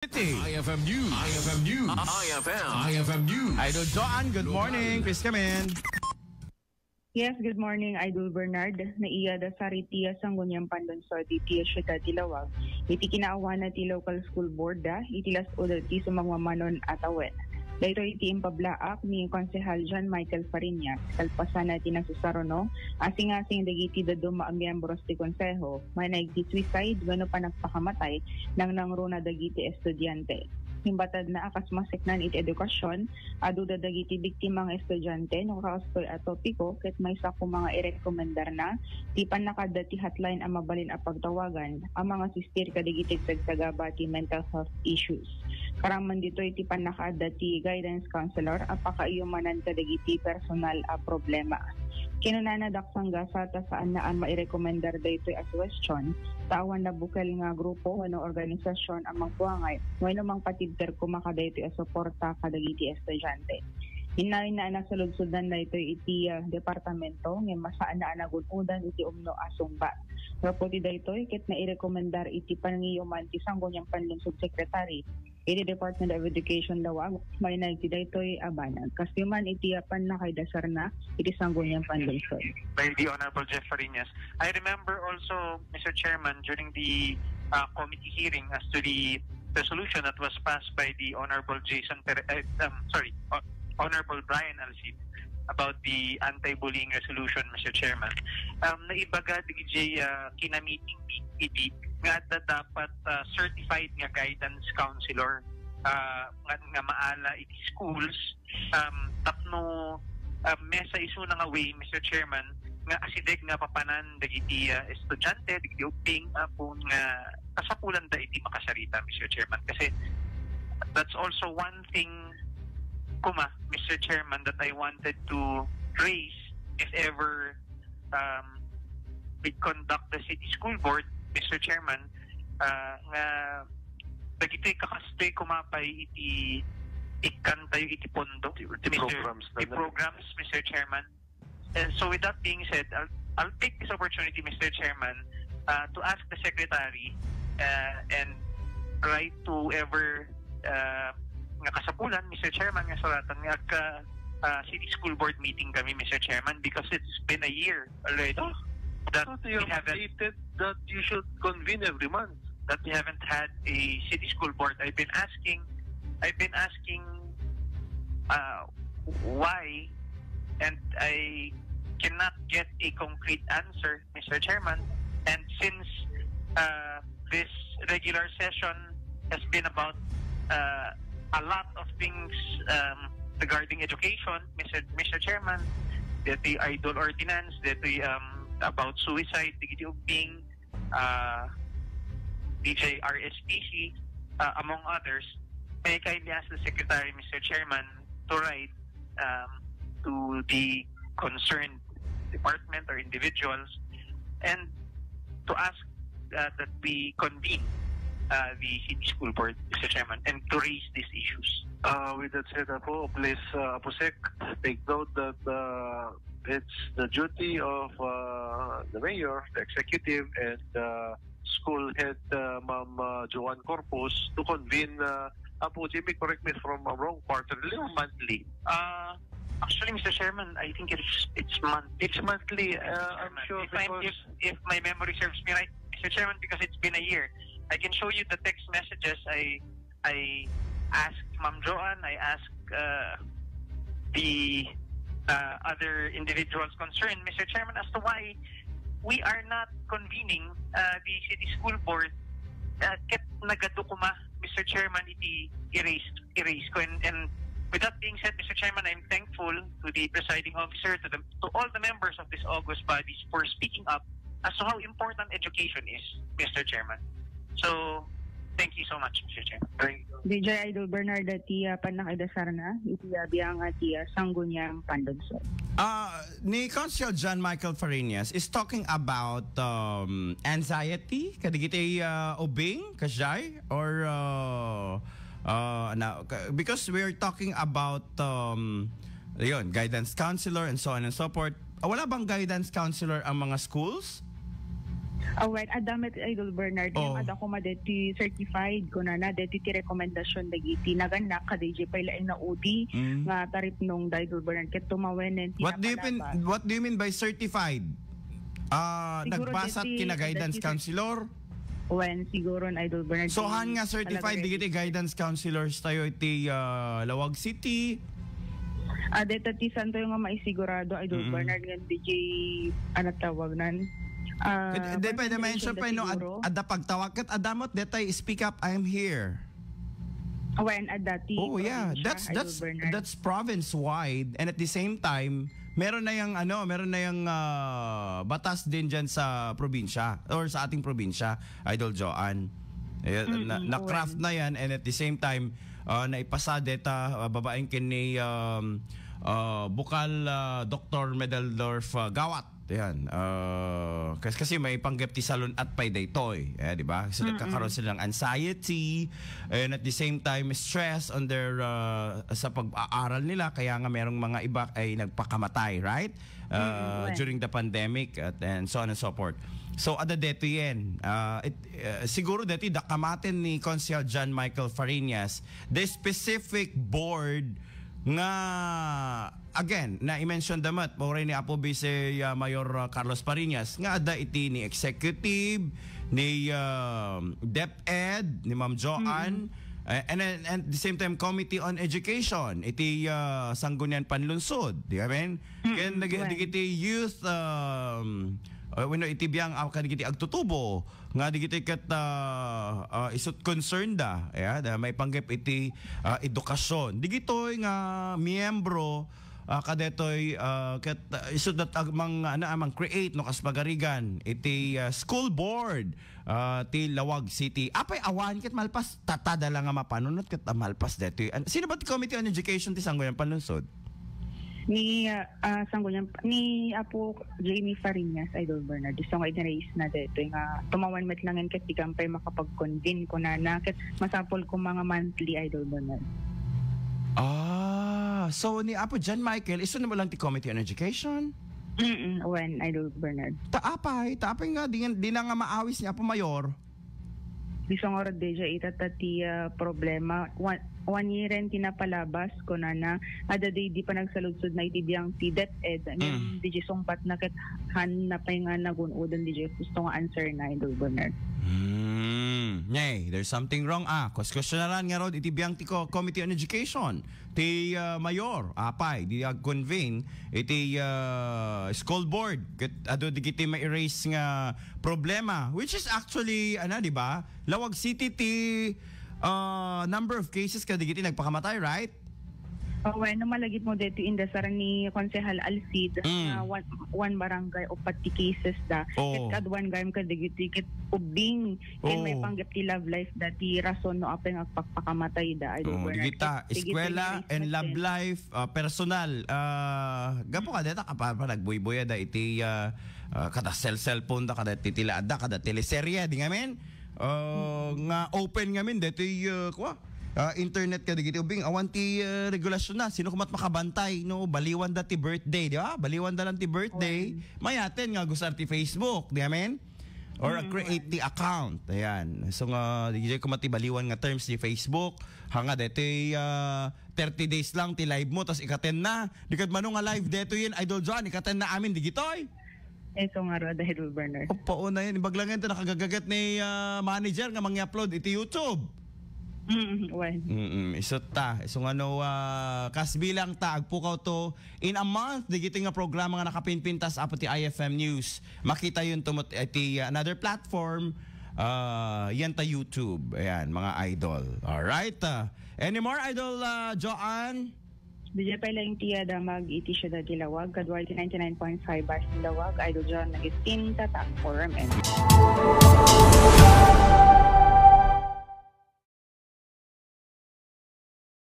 IFM News. IFM News. IFM News. Idol Joan, good morning. Please come in. Yes, good morning, Idol Bernard. Naiya da sa ritiya sang gunyang pandonsod iti syudad ti Lawag. Iti kinaawan na ti local school board da, iti las order ti sumangmamanon atawen. Dahito iti impablaak ni Konsehal John Michael Fariñas, kalpasan na tinasasarono, asing-asing dagiti daduma ang miyembros ti konseho, may nagti-suicide, gano pa nagpakamatay, nang nangruna dagiti estudyante. Himbatad na akas masiknan iti edukasyon, adu dagiti biktimang estudyante, no kaostoy at topiko, ket may sako mga irekomendar na, ti panakada ti hotline ang mabalin a pagtawagan, ang mga sistir kadigiti sagsagaba ti mental health issues. Karaman dito iti panakada ti guidance counselor apakaiyumanan kadagiti personal a problema. Kinunana daksangga sa saan naan mairekomendar dito as question, tawan na bukal nga grupo wano organisasyon ang magbuangay, wano mang patidter kumaka dito as suporta kadagiti estudyante. Hinain na nasaludsudnan na ito iti departamento ng masaan na anagunudan iti umno asungba. Raputi dito ikit na irekomendar iti panangiyuman ti sanggonyang panlungsod secretary iti Department of Education Lawag, may nagti daytoy abanag. Kasi man iti apan na kay dasar na iti sanggonyang panlungsod. By the Honorable Jeff Fariñas. I remember also, Mr. Chairman, during the committee hearing as to the resolution that was passed by the Honorable Honorable Brian Alcid about the anti-bullying resolution, Mr. Chairman. Naibaga di kinamiting BPD nga dapat certified nga guidance counselor nga maala iti schools tapno mesa isu nga way, Mr. Chairman, nga asideg nga papanan dagiti estudyante dagiti uping po nga kasapulan da iti makasarita, Mr. Chairman, kasi that's also one thing Mr. Chairman, that I wanted to raise if ever we conduct the city school board, Mr. Chairman, nga dagitoy kakastoy kumapay iti ikantayo iti pondo the programs, Mr. Chairman. And so with that being said, I'll take this opportunity, Mr. Chairman, to ask the secretary and write to ever nga kasapulan, Mr. Chairman, nga suratan nga city school board meeting kami, Mr. Chairman, because it's been a year already that we haven't stated that you should convene every month. That we haven't had a city school board. I've been asking why, and I cannot get a concrete answer, Mr. Chairman. And since this regular session has been about a lot of things regarding education, Mr. Chairman, that the idol ordinance, that the about suicide, being DJ RSPC, among others, may I kindly ask the Secretary, Mr. Chairman, to write to the concerned department or individuals and to ask that we convene the city school board, Mr. Chairman, and to raise these issues. With that said, please, Apusek, take note that it's the duty of the mayor, the executive, and school head, Ma'am Joan Corpus, to convene. Jimmy, correct me if I'm wrong, quarterly or monthly? Actually, Mr. Chairman, I think it's monthly. It's monthly. I'm sure if my memory serves me right, Mr. Chairman, because it's been a year. I can show you the text messages. I asked Ma'am Joan, I asked the other individuals concerned, Mr. Chairman, as to why we are not convening the city school board. Ket nagadukuma, Mr. Chairman, iti erase ko. And with that being said, Mr. Chairman, I'm thankful to the presiding officer, to all the members of this August bodies for speaking up as to how important education is, Mr. Chairman. So, thank you so much, Mr. Chairman. DJ Idol Bernard ati panakidasar na iti biyang ati sanggonyang pandonsod. Ni Consul John Michael Fariñas is talking about anxiety kadigiti ubing kasjay or now because we're talking about guidance counselor and so on and so forth. Wala bang guidance counselor ang mga schools? When adamet Idol Bernard, Oh. ada ko madeti certified ko na deti ti rekomendasyon dagiti naganak ka DJ pala na UD nga tarip nung Idol Bernard ket tumawenen ti What do you mean by certified? Siguro Nagbasat deti- kina guidance deti- counselor? When siguro na Idol Bernard. So han nga certified digiti guidance counselors tayo iti Lawag City. Deta ti santo yung nga maisigurado Idol Bernard nga DJ anak tawag nan. Depende mention pa no adda pagtawag ket adamot detay speak up, I'm here. When adati. Oh yeah, that's province wide, and at the same time meron na yung batas din diyan sa probinsya or sa ating probinsya, Idol Joanne. Na-craft na yan, and at the same time naipasa deta babaeng kini Bukal Dr. Medeldorf Gawat. Yan. Kasi may panggap ti salon at pay daytoy. Di ba? So nagkakaroon sila ng anxiety and at the same time stress on their sa pag-aaral nila, kaya nga merong mga iba ay nagpakamatay, right? During the pandemic and so on and so forth. So ada deto yan. Siguro dito dakamatin ni Consiel John Michael Fariñas the specific board nga again na i-mention damat moray ni Apo Vice Mayor Carlos Fariñas nga ada iti ni executive ni DepEd ni Ma'am Joanne and at the same time Committee on Education iti Sangguniang Panlunsod, di ba men? Ken digiti youth iti biyang kadagiti agtutubo nga digiti ket isut concerned da may panggap iti edukasyon digitoy nga miyembro kadetoy ket isut dat amang create no kas pagarigan iti school board ti Lawag City. Apay awan ket malpas tatada lang nga mapanunot ket malpas detoy. Sino ba ti Committee on Education ti Sangguniang Panlunsod? Ni ni Apo Jamie Fariñas Idol Bernard so nga i-raise na dito nga tumawan met langan ket ikampay makapag-convene ko na ket masapol ko mga monthly Idol Bernard. So ni Apo John Michael isun mo lang ti Committee on Education? When Idol Bernard. Taapay nga di na nga maawis ni Apo Mayor. Bisong oras deja itatati problema. One year rin tinapalabas ko na ada di pa nagsaludsod na itibiyang ti DepEd. Di sungpat na ket han na pa nga nagunodan di gusto nga answer na Idol Bernard. Nay, there's something wrong. Questionaran nga rod itibiyang ti Committee on Education. Ti Mayor, apay, di convene iti school board. Ado di kiti ma-erase nga problema. Which is actually, di ba? Lawag City ti number of cases kadigiti nagpakamatay, right? Bueno, malagit mo dito indasar ni Konsehal Alcid na one barangay o pati cases da. Ket kadwan gayam kadigiti ket ubing ken may panggap ti love life dati rason no apeng agpakamatay da. Digita eskwela and love life personal. Gapo ka deta kapag nagbuy-buya da iti kada cellphone da kada titila da kada teleserye di ngamen. Nga open ngamin dito internet ka digiti ubing awan ti regulasyon na sino kumat makabantay no baliwan da ti birthday, di ba? Baliwan da lang ti birthday mayaten nga gusar ti Facebook, di amen? Or create the account. Ayan. So nga di kumat ti baliwan nga terms ti Facebook hanga dito 30 days lang ti live mo tas ikaten na di kad mano nga live dito yun Idol John ikaten na amin digitoy. So nga ro Idol Bernard. Opo na yan ibaglangan to nakagagagat ni manager nga mangi-upload iti YouTube. Isot ta. So nga kasbilang ta agpukaw to in a month digiti nga programa nga nakapinpintas apo ti IFM News. Makita yun tumot iti another platform yan ta YouTube. Ayan mga idol. Alright. Any more Idol Joanne? DJ pa lang tiya da mag-iti siya da Dilawag kadwal 99.5 bars Dilawag Idol John nag-istin tatak forum and